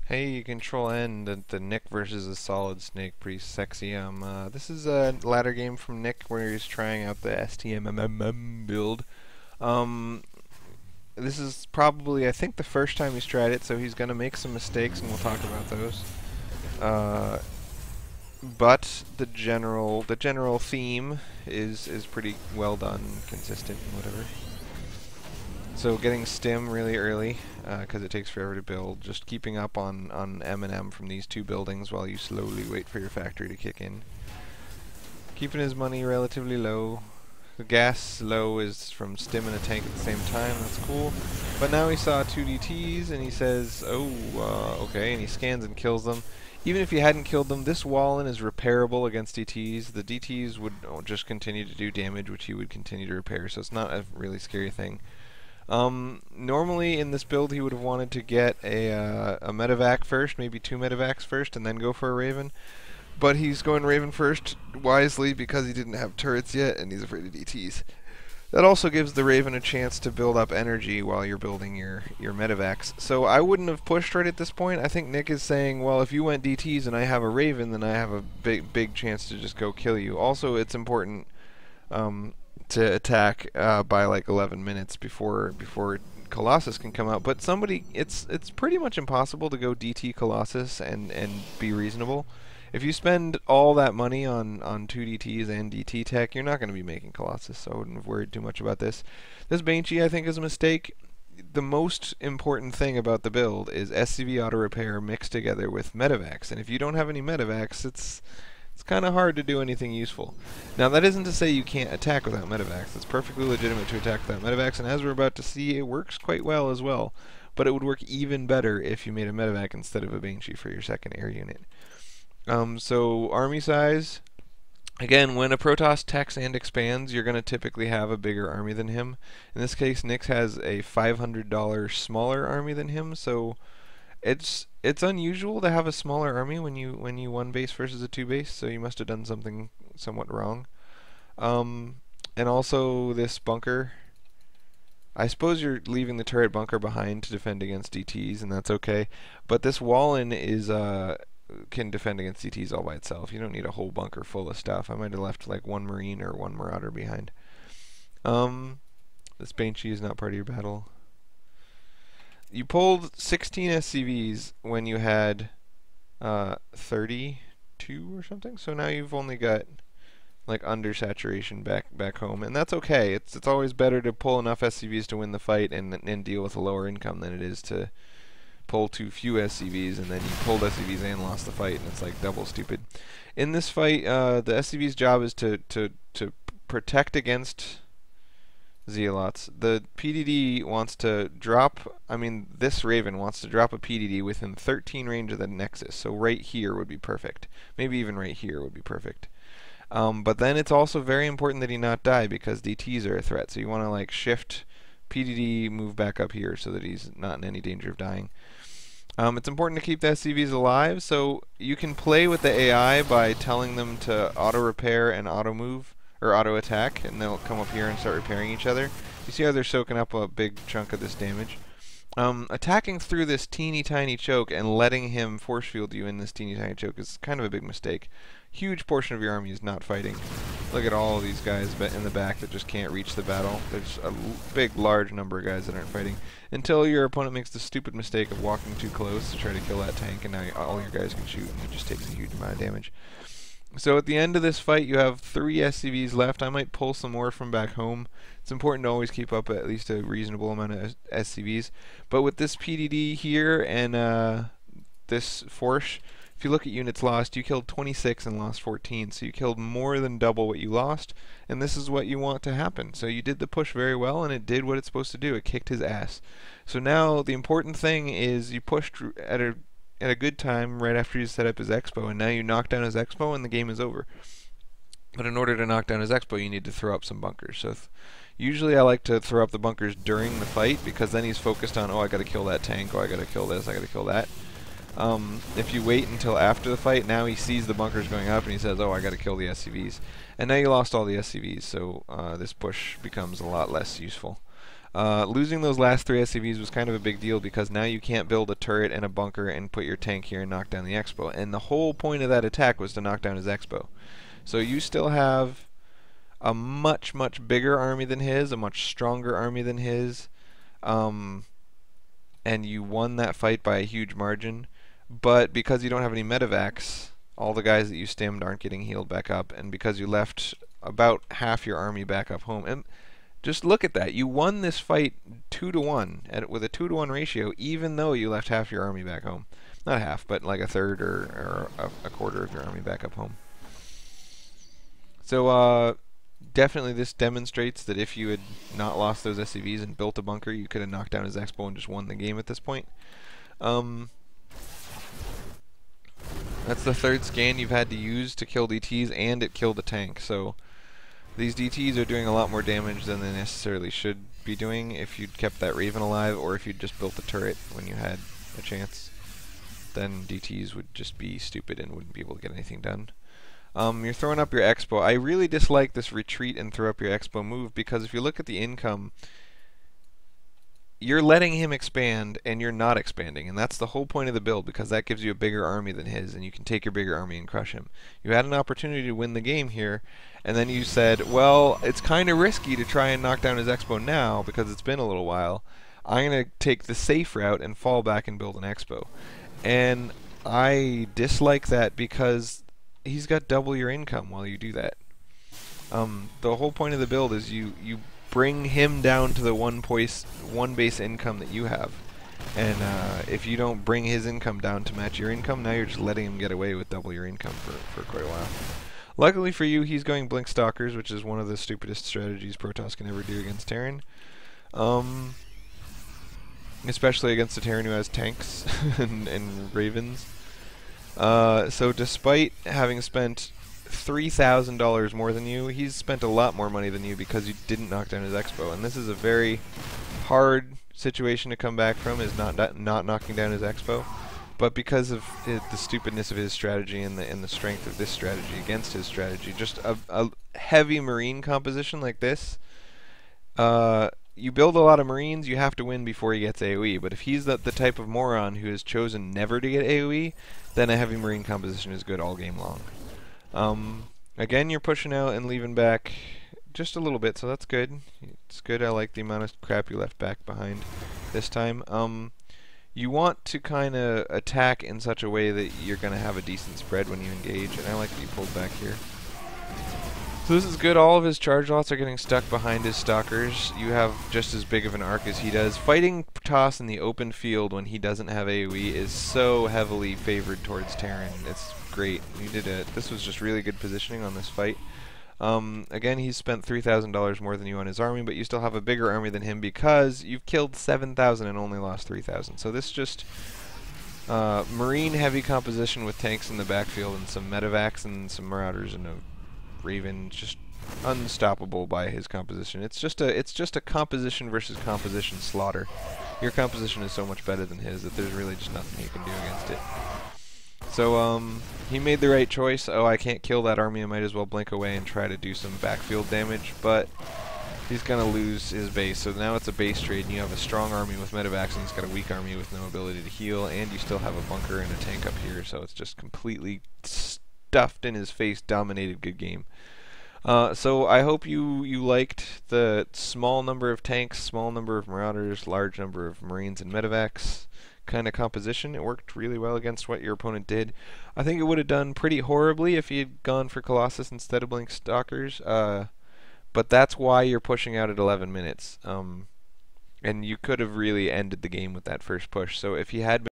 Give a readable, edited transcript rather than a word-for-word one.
Hey, you control N, the Nick versus a solid snake, pretty sexy. This is a ladder game from Nick where he's trying out the STMMM build. Um, this is probably, I think, the first time he's tried it, so he's gonna make some mistakes, and we'll talk about those. Uh, but the general theme is pretty well done, consistent, and whatever. So getting stim really early, because it takes forever to build. Just keeping up on M&M from these two buildings while you slowly wait for your factory to kick in. Keeping his money relatively low. The gas low is from stim and a tank at the same time. That's cool. But now he saw two DTs and he says, oh, okay, and he scans and kills them. Even if he hadn't killed them, this wall-in is repairable against DTs. The DTs would just continue to do damage, which he would continue to repair, so it's not a really scary thing. Normally in this build he would have wanted to get a medevac first, maybe two medevacs first, and then go for a Raven. But he's going Raven first wisely because he didn't have turrets yet and he's afraid of DTs. That also gives the Raven a chance to build up energy while you're building your medevacs. So I wouldn't have pushed right at this point. I think Nick is saying, well, if you went DTs and I have a Raven, then I have a big chance to just go kill you. Also, it's important to attack by like 11 minutes before Colossus can come out. But it's pretty much impossible to go DT Colossus and be reasonable. If you spend all that money on 2 DTs and DT tech, you're not going to be making Colossus, so I wouldn't have worried too much about this. This Banshee, I think, is a mistake. The most important thing about the build is SCV auto repair mixed together with medevacs, and if you don't have any medevacs, it's kind of hard to do anything useful. Now, that isn't to say you can't attack without medevacs. It's perfectly legitimate to attack without medevacs, and as we're about to see, it works quite well as well. But it would work even better if you made a medevac instead of a Banshee for your second air unit. So army size, again, when a Protoss techs and expands, you're going to typically have a bigger army than him. In this case, Nyx has a $500 smaller army than him, so it's unusual to have a smaller army when you one base versus a two base, so you must have done something somewhat wrong. And also this bunker, I suppose you're leaving the turret bunker behind to defend against DTs, and that's okay. But this wall-in is can defend against DTs all by itself. You don't need a whole bunker full of stuff. I might have left like one Marine or one Marauder behind. This Banshee is not part of your battle. You pulled 16 SCVs when you had 32 or something, so now you've only got like under saturation back home, and that's okay. It's always better to pull enough SCVs to win the fight and deal with a lower income than it is to pull too few SCVs and then you pulled SCVs and lost the fight, and it's like double stupid. In this fight, the SCV's job is to protect against Zealots. The PDD wants to drop, this Raven wants to drop a PDD within 13 range of the Nexus, so right here would be perfect. Maybe even right here would be perfect. But then it's also very important that he not die because DTs are a threat, so you want to like shift PDD, move back up here so that he's not in any danger of dying. It's important to keep the SCVs alive, so you can play with the AI by telling them to auto-repair and auto-move, or auto-attack, and they'll come up here and start repairing each other. You see how they're soaking up a big chunk of this damage? Attacking through this teeny tiny choke and letting him force field you in this teeny tiny choke is kind of a big mistake. Huge portion of your army is not fighting. Look at all of these guys in the back that just can't reach the battle. There's a large number of guys that aren't fighting until your opponent makes the stupid mistake of walking too close to try to kill that tank, and now all your guys can shoot and it just takes a huge amount of damage. So at the end of this fight, you have 3 SCVs left. I might pull some more from back home. It's important to always keep up at least a reasonable amount of SCVs. But with this PDD here and this Force, if you look at units lost, you killed 26 and lost 14. So you killed more than double what you lost, and this is what you want to happen. So you did the push very well, and it did what it's supposed to do. It kicked his ass. So now the important thing is you pushed at a good time right after you set up his expo, and now you knock down his expo and the game is over. But in order to knock down his expo, you need to throw up some bunkers. So usually I like to throw up the bunkers during the fight because then he's focused on, oh, I gotta kill that tank, oh, I gotta kill this, I gotta kill that. If you wait until after the fight, now he sees the bunkers going up and he says, oh, I gotta kill the SCVs. And now you lost all the SCVs, so this push becomes a lot less useful. Losing those last 3 SCVs was kind of a big deal because now you can't build a turret and a bunker and put your tank here and knock down the Expo. And the whole point of that attack was to knock down his Expo. So you still have a much, much bigger army than his, a much stronger army than his, and you won that fight by a huge margin. But because you don't have any medevacs, all the guys that you stemmed aren't getting healed back up, and because you left about half your army back up home. And just look at that. You won this fight 2-to-1 with a 2-to-1 ratio, even though you left half your army back home. Not half, but like a third or a quarter of your army back up home. So definitely this demonstrates that if you had not lost those SCVs and built a bunker, you could have knocked down his Expo and just won the game at this point. That's the 3rd scan you've had to use to kill DTs, and it killed a tank. So these DTs are doing a lot more damage than they necessarily should be doing if you'd kept that Raven alive, or if you'd just built a turret when you had a chance. Then DTs would just be stupid and wouldn't be able to get anything done. You're throwing up your Expo. I really dislike this retreat and throw up your Expo move, because if you look at the income, you're letting him expand and you're not expanding, and that's the whole point of the build, because that gives you a bigger army than his, and you can take your bigger army and crush him. You had an opportunity to win the game here, and then you said, well, it's kind of risky to try and knock down his Expo now because it's been a little while. I'm going to take the safe route and fall back and build an Expo. And I dislike that because he's got double your income while you do that. The whole point of the build is you bring him down to the one base income that you have, and if you don't bring his income down to match your income, now you're just letting him get away with double your income for quite a while. Luckily for you, he's going Blink Stalkers, which is one of the stupidest strategies Protoss can ever do against Terran, especially against a Terran who has tanks and Ravens. So despite having spent $3,000 more than you, he's spent a lot more money than you because you didn't knock down his Expo. And this is a very hard situation to come back from, is not knocking down his Expo. But because of the stupidness of his strategy and the strength of this strategy against his strategy, just a heavy Marine composition like this, you build a lot of Marines, you have to win before he gets AoE. But if he's the type of moron who has chosen never to get AoE, then a heavy Marine composition is good all game long. Again, you're pushing out and leaving back just a little bit, so that's good. It's good. I like the amount of crap you left back behind this time. You want to kind of attack in such a way that you're going to have a decent spread when you engage, and I like that you pulled back here. So this is good. All of his charge lots are getting stuck behind his Stalkers. You have just as big of an arc as he does. Fighting Toss in the open field when he doesn't have AoE is so heavily favored towards Terran. It's great. You did it. This was just really good positioning on this fight. Again, he's spent $3,000 more than you on his army, but you still have a bigger army than him because you've killed 7,000 and only lost 3,000. So this just Marine heavy composition with tanks in the backfield and some medevacs and some Marauders and a Raven, just unstoppable by his composition. It's just a composition versus composition slaughter. Your composition is so much better than his that there's really just nothing you can do against it. So he made the right choice. Oh, I can't kill that army, I might as well blink away and try to do some backfield damage, but he's gonna lose his base. So now it's a base trade, and you have a strong army with medevacs, and he's got a weak army with no ability to heal, and you still have a bunker and a tank up here, so it's just completely stuffed in his face, dominated good game. So I hope you liked the small number of tanks, small number of Marauders, large number of Marines and medevacs kind of composition. It worked really well against what your opponent did. I think it would have done pretty horribly if he had gone for Colossus instead of Blink Stalkers, but that's why you're pushing out at 11 minutes. And you could have really ended the game with that first push. So if he had